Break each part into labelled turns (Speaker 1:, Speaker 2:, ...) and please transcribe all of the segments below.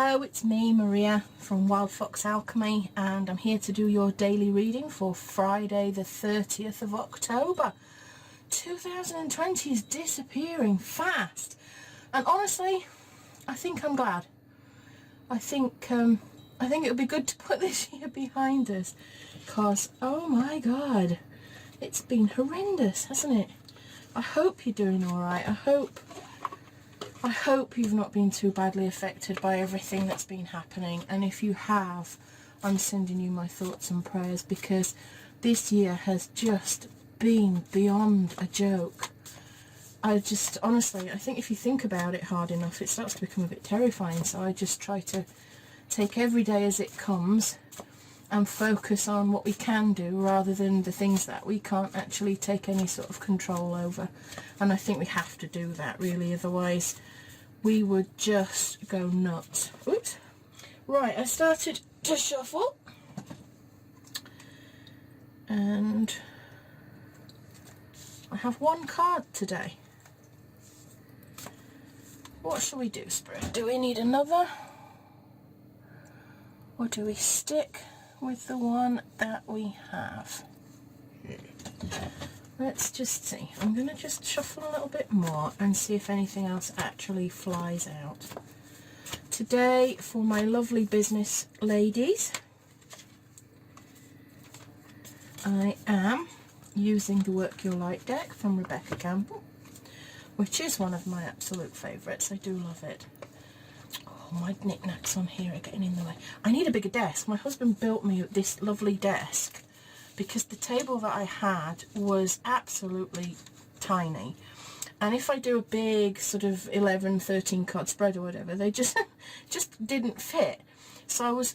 Speaker 1: Hello, it's me, Maria, from Wild Fox Alchemy, and I'm here to do your daily reading for Friday the 30th of October. 2020 is disappearing fast, and honestly, I think I'm glad. I think it would be good to put this year behind us, because, oh my god, it's been horrendous, hasn't it? I hope you're doing alright. I hope you've not been too badly affected by everything that's been happening, and if you have, I'm sending you my thoughts and prayers, because this year has just been beyond a joke. Honestly, I think if you think about it hard enough, it starts to become a bit terrifying, so I just try to take every day as it comes and focus on what we can do rather than the things that we can't actually take any sort of control over. And I think we have to do that, really, otherwise we would just go nuts. Oops. Right, I started to shuffle, and I have one card today. What shall we do, Spirit? Do we need another? Or do we stick with the one that we have? Let's just see. I'm going to just shuffle a little bit more and see if anything else actually flies out. Today, for my lovely business ladies, I am using the Work Your Light deck from Rebecca Campbell, which is one of my absolute favourites. I do love it. Oh, my knickknacks on here are getting in the way. I need a bigger desk. My husband built me this lovely desk because the table that I had was absolutely tiny, and if I do a big sort of 11-13 card spread or whatever, they just didn't fit. So I was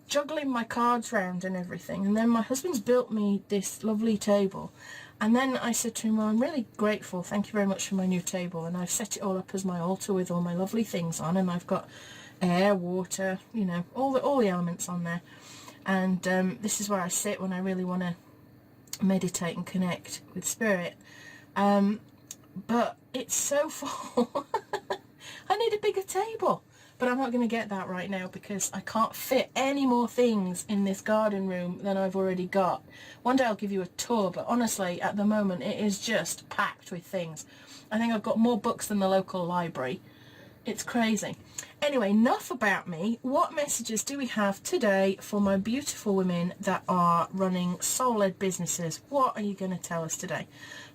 Speaker 1: juggling my cards round and everything, and then my husband's built me this lovely table, and then I said to him, well, I'm really grateful, thank you very much for my new table, and I've set it all up as my altar with all my lovely things on, and I've got air, water, you know, all the elements on there, and this is where I sit when I really want to meditate and connect with spirit, but it's so full. I need a bigger table, but I'm not going to get that right now because I can't fit any more things in this garden room than I've already got. One day I'll give you a tour, but honestly at the moment it is just packed with things. I think I've got more books than the local library. It's crazy. Anyway, enough about me. What messages do we have today for my beautiful women that are running soul-led businesses? What are you going to tell us today?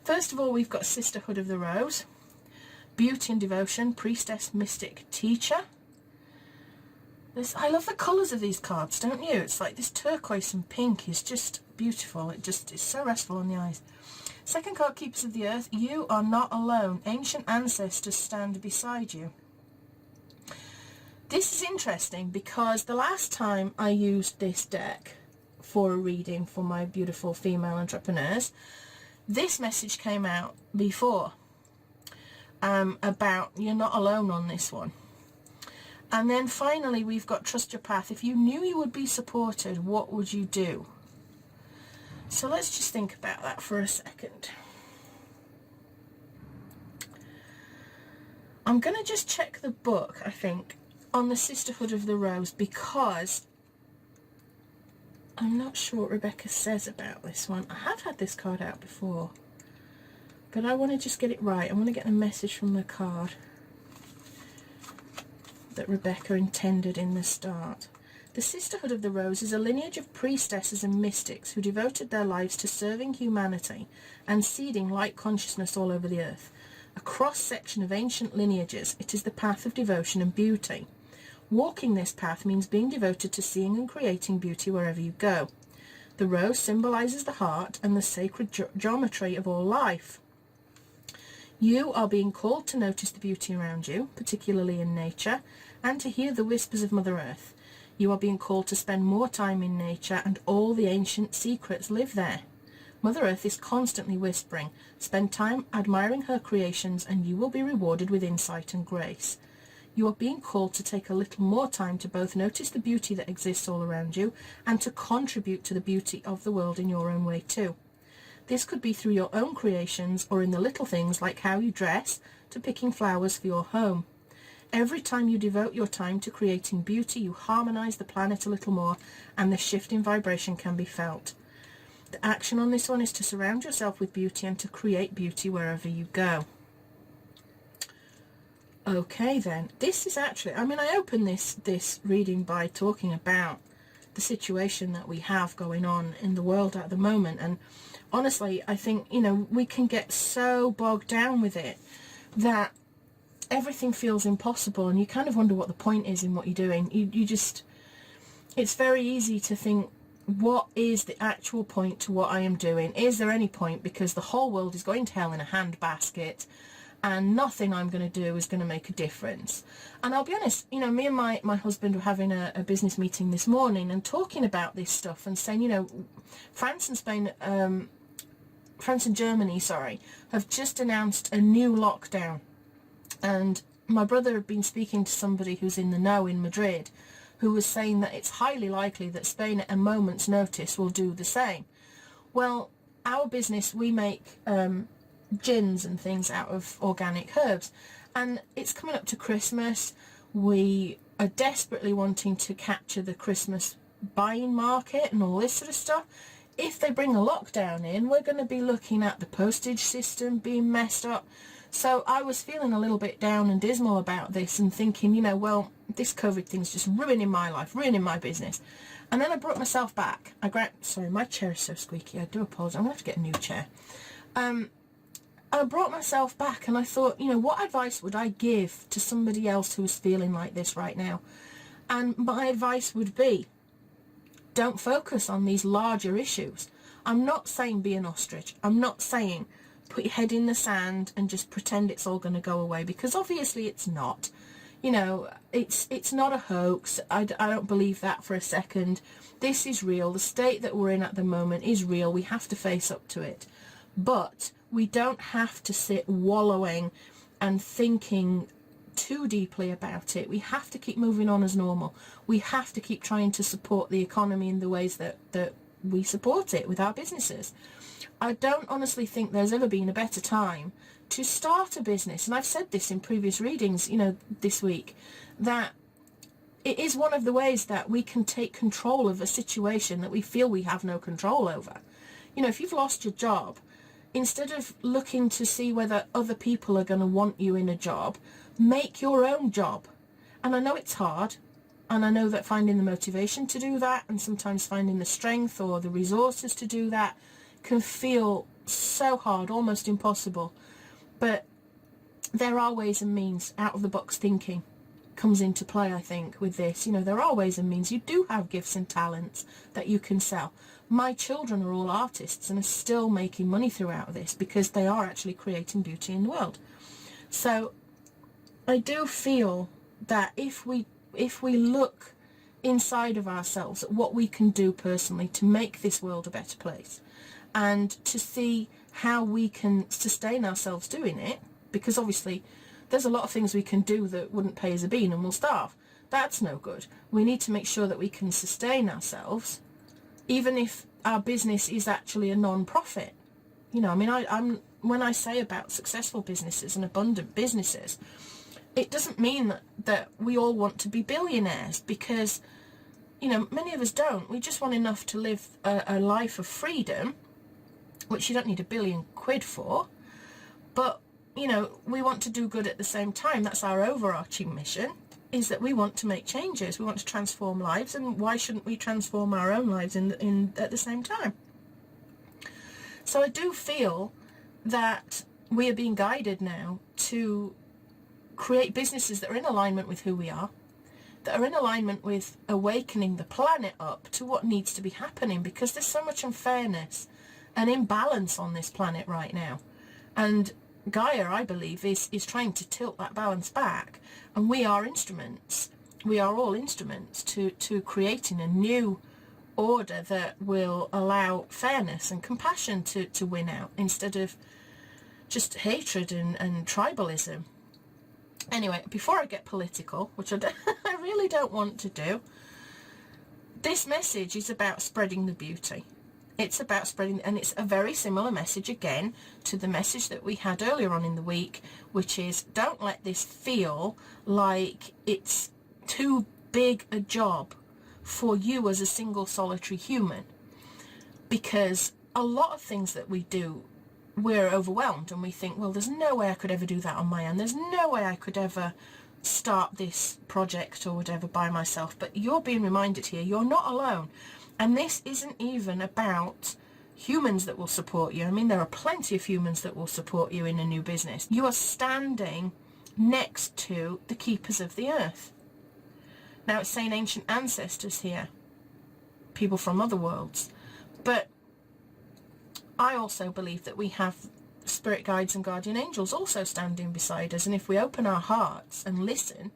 Speaker 1: First of all, we've got Sisterhood of the Rose, Beauty and Devotion, Priestess, Mystic, Teacher. I love the colours of these cards, don't you? It's like this turquoise and pink is just beautiful. It's so restful on the eyes. Second card, Keepers of the Earth. You are not alone. Ancient ancestors stand beside you. This is interesting because the last time I used this deck for a reading for my beautiful female entrepreneurs, this message came out before about you're not alone on this one. And then finally we've got Trust Your Path. If you knew you would be supported, what would you do? So let's just think about that for a second. I'm going to just check the book, I think, on the Sisterhood of the Rose, because I'm not sure what Rebecca says about this one. I have had this card out before, but I want to just get it right. I want to get the message from the card that Rebecca intended in the start. The Sisterhood of the Rose is a lineage of priestesses and mystics who devoted their lives to serving humanity and seeding light consciousness all over the earth. A cross-section of ancient lineages, it is the path of devotion and beauty. Walking this path means being devoted to seeing and creating beauty wherever you go. The rose symbolises the heart and the sacred geometry of all life. You are being called to notice the beauty around you, particularly in nature, and to hear the whispers of Mother Earth. You are being called to spend more time in nature, and all the ancient secrets live there. Mother Earth is constantly whispering. Spend time admiring her creations and you will be rewarded with insight and grace. You are being called to take a little more time to both notice the beauty that exists all around you and to contribute to the beauty of the world in your own way too. This could be through your own creations or in the little things like how you dress to picking flowers for your home. Every time you devote your time to creating beauty, you harmonize the planet a little more, and the shift in vibration can be felt. The action on this one is to surround yourself with beauty and to create beauty wherever you go. Okay then, this is actually, I mean, I opened this reading by talking about the situation that we have going on in the world at the moment, and honestly, I think, you know, we can get so bogged down with it that everything feels impossible, and you kind of wonder what the point is in what you're doing. You just, it's very easy to think, what is the actual point to what I am doing? Is there any point? Because the whole world is going to hell in a handbasket, and nothing I'm going to do is going to make a difference. And I'll be honest, you know, me and my husband were having a business meeting this morning and talking about this stuff and saying, you know, France and Germany, sorry, have just announced a new lockdown. And my brother had been speaking to somebody who's in the know in Madrid, who was saying that it's highly likely that Spain at a moment's notice will do the same. Well, our business, we make gins and things out of organic herbs, and it's coming up to Christmas. We are desperately wanting to capture the Christmas buying market and all this sort of stuff. If they bring a lockdown in, we're going to be looking at the postage system being messed up. So I was feeling a little bit down and dismal about this and thinking, you know, well, this COVID thing's just ruining my life, ruining my business. And then I brought myself back. Sorry, my chair is so squeaky, I do apologise. I'm going to have to get a new chair. I brought myself back and I thought, you know, what advice would I give to somebody else who is feeling like this right now? And my advice would be, don't focus on these larger issues. I'm not saying be an ostrich. I'm not saying put your head in the sand and just pretend it's all going to go away, because obviously it's not. You know, it's not a hoax. I don't believe that for a second. This is real. The state that we're in at the moment is real. We have to face up to it. But we don't have to sit wallowing and thinking too deeply about it. We have to keep moving on as normal. We have to keep trying to support the economy in the ways that we support it with our businesses. I don't honestly think there's ever been a better time to start a business. And I've said this in previous readings, you know, this week, that it is one of the ways that we can take control of a situation that we feel we have no control over. You know, if you've lost your job, instead of looking to see whether other people are going to want you in a job, make your own job. And I know it's hard, and I know that finding the motivation to do that, and sometimes finding the strength or the resources to do that, can feel so hard, almost impossible. But there are ways and means. Out of the box thinking comes into play, I think, with this. You know, there are ways and means. You do have gifts and talents that you can sell. My children are all artists and are still making money throughout this because they are actually creating beauty in the world. So I do feel that if we look inside of ourselves at what we can do personally to make this world a better place, and to see how we can sustain ourselves doing it, because obviously there's a lot of things we can do that wouldn't pay us a bean and we'll starve. That's no good. We need to make sure that we can sustain ourselves, even if our business is actually a non-profit. You know, I mean, I'm when I say about successful businesses and abundant businesses, it doesn't mean that we all want to be billionaires, because, you know, many of us don't. We just want enough to live a life of freedom, which you don't need £1 billion for, but, you know, we want to do good at the same time. That's our overarching mission, is that we want to make changes. We want to transform lives, and why shouldn't we transform our own lives in at the same time? So I do feel that we are being guided now to create businesses that are in alignment with who we are, that are in alignment with awakening the planet up to what needs to be happening, because there's so much unfairness and imbalance on this planet right now. And Gaia, I believe, is trying to tilt that balance back, and we are instruments. We are all instruments to creating a new order that will allow fairness and compassion to win out, instead of just hatred and tribalism. Anyway, before I get political, which I really don't want to do, this message is about spreading the beauty. It's about spreading, and it's a very similar message again to the message that we had earlier on in the week, which is don't let this feel like it's too big a job for you as a single solitary human, because a lot of things that we do, we're overwhelmed and we think, well, there's no way I could ever do that on my own, there's no way I could ever start this project or whatever by myself. But you're being reminded here, you're not alone. And this isn't even about humans that will support you. I mean, there are plenty of humans that will support you in a new business. You are standing next to the keepers of the earth. Now, it's saying ancient ancestors here, people from other worlds. But I also believe that we have spirit guides and guardian angels also standing beside us. And if we open our hearts and listen,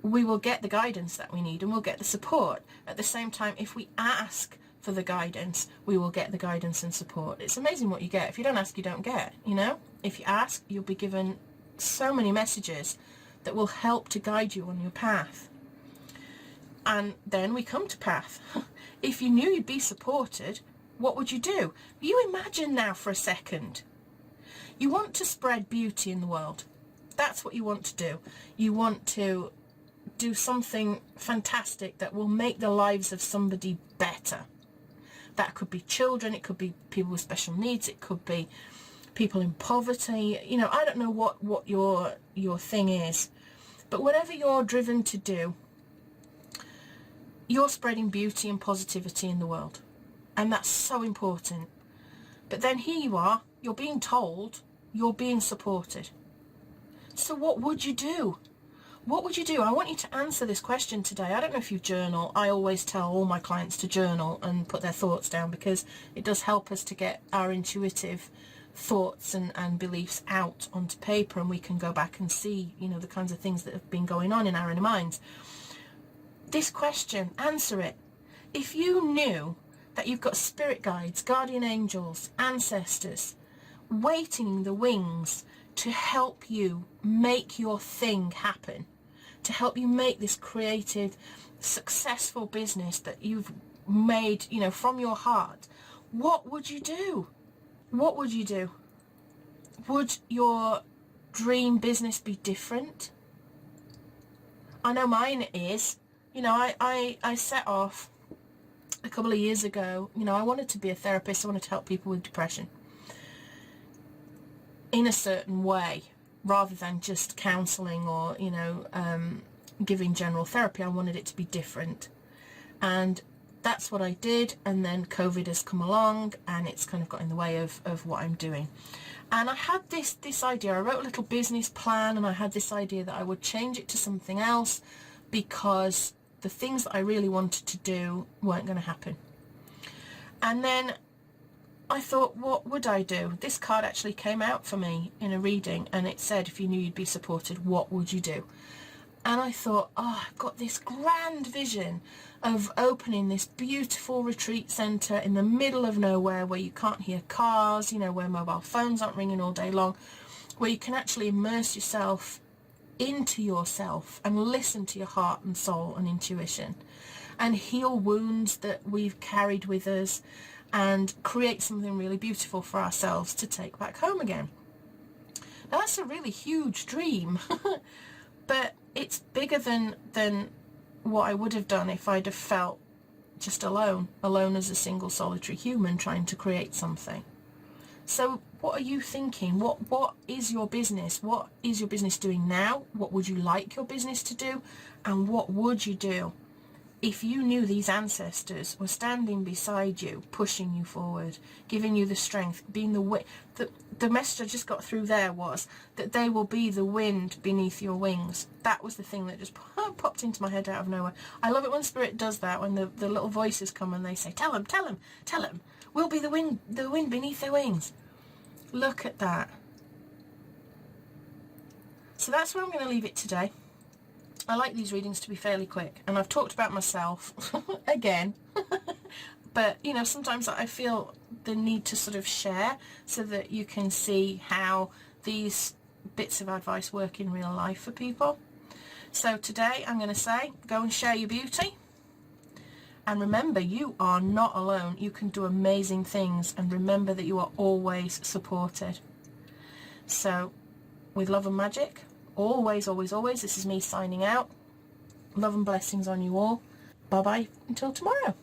Speaker 1: we will get the guidance that we need and we'll get the support. At the same time, if we ask for the guidance, we will get the guidance and support. It's amazing what you get. If you don't ask, you don't get, you know? If you ask, you'll be given so many messages that will help to guide you on your path. And then we come to path. If you knew you'd be supported, what would you do? You imagine now for a second. You want to spread beauty in the world. That's what you want to do. You want to do something fantastic that will make the lives of somebody better. That could be children, it could be people with special needs, it could be people in poverty. You know, I don't know what your thing is, but whatever you're driven to do, you're spreading beauty and positivity in the world, and that's so important. But then here you are, you're being told you're being supported. So what would you do? What would you do? I want you to answer this question today. I don't know if you journal. I always tell all my clients to journal and put their thoughts down, because it does help us to get our intuitive thoughts and beliefs out onto paper, and we can go back and see, you know, the kinds of things that have been going on in our inner minds. This question, answer it. If you knew that you've got spirit guides, guardian angels, ancestors waiting in the wings to help you make your thing happen, to help you make this creative, successful business that you've made, you know, from your heart, what would you do? What would you do? Would your dream business be different? I know mine is. You know, I set off a couple of years ago, you know, I wanted to be a therapist. I wanted to help people with depression in a certain way, rather than just counselling or, you know, giving general therapy. I wanted it to be different, and that's what I did. And then COVID has come along and it's kind of got in the way of what I'm doing. And I had this idea. I wrote a little business plan, and I had this idea that I would change it to something else, because the things that I really wanted to do weren't going to happen. And then I thought, what would I do? This card actually came out for me in a reading, and it said, if you knew you'd be supported, what would you do? And I thought, oh, I've got this grand vision of opening this beautiful retreat centre in the middle of nowhere, where you can't hear cars, you know, where mobile phones aren't ringing all day long, where you can actually immerse yourself into yourself and listen to your heart and soul and intuition, and heal wounds that we've carried with us, and create something really beautiful for ourselves to take back home again. Now, that's a really huge dream, but it's bigger than what I would have done if I'd have felt just alone as a single solitary human trying to create something. So what are you thinking? What is your business? What is your business doing now? What would you like your business to do? And what would you do if you knew these ancestors were standing beside you, pushing you forward, giving you the strength, being the message I just got through there was that they will be the wind beneath your wings. That was the thing that just popped into my head out of nowhere. I love it when Spirit does that, when the little voices come and they say, tell them, we'll be the wind beneath their wings. Look at that. So that's where I'm going to leave it today. I like these readings to be fairly quick, and I've talked about myself again, but you know, sometimes I feel the need to sort of share so that you can see how these bits of advice work in real life for people. So today I'm going to say, go and share your beauty, And remember, you are not alone. You can do amazing things, and remember that you are always supported. So, with love and magic, always, always, always, this is me signing out. Love and blessings on you all. Bye-bye until tomorrow.